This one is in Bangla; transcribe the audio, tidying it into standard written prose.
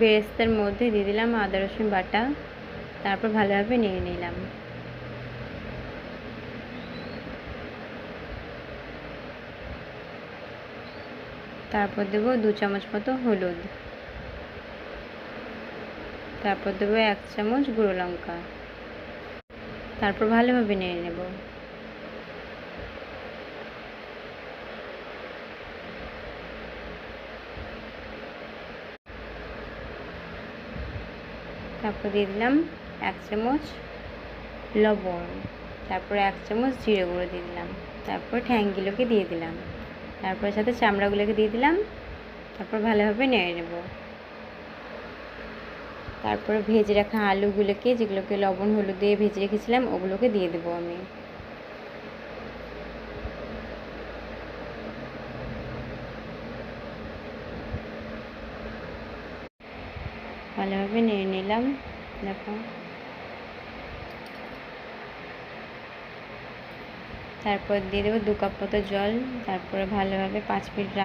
বেরেস্তার মধ্যে দিয়ে দিলাম আদা রসুন বাটা, তারপর ভালোভাবে নেড়ে নিলাম। তারপর দেবো 2 চামচ মতো হলুদ, তারপর দেবো 1 চামচ গুঁড়ো লঙ্কা, তারপর ভালোভাবে নেড়ে নেব। তারপর দিয়ে দিলাম 1 চামচ লবণ, তারপর 1 চামচ জিরে গুঁড়ো দিয়ে দিলাম, তারপর ঠ্যাংগুলোকে দিয়ে দিলাম, তারপর সাথে চামড়াগুলোকে দিয়ে দিলাম, তারপর ভালোভাবে নেড়ে নেব। তারপর ভেজে রাখা আলুগুলোকে, যেগুলোকে লবণ হলুদ দিয়ে ভেজে রেখেছিলাম, ওগুলোকে দিয়ে দেবো আমি। ভালোভাবে নেড়ে নিলাম। দেখো, তারপর দিয়ে দেবো 2 কাপ মতো জল, তারপরে ভালোভাবে 5 মিনিট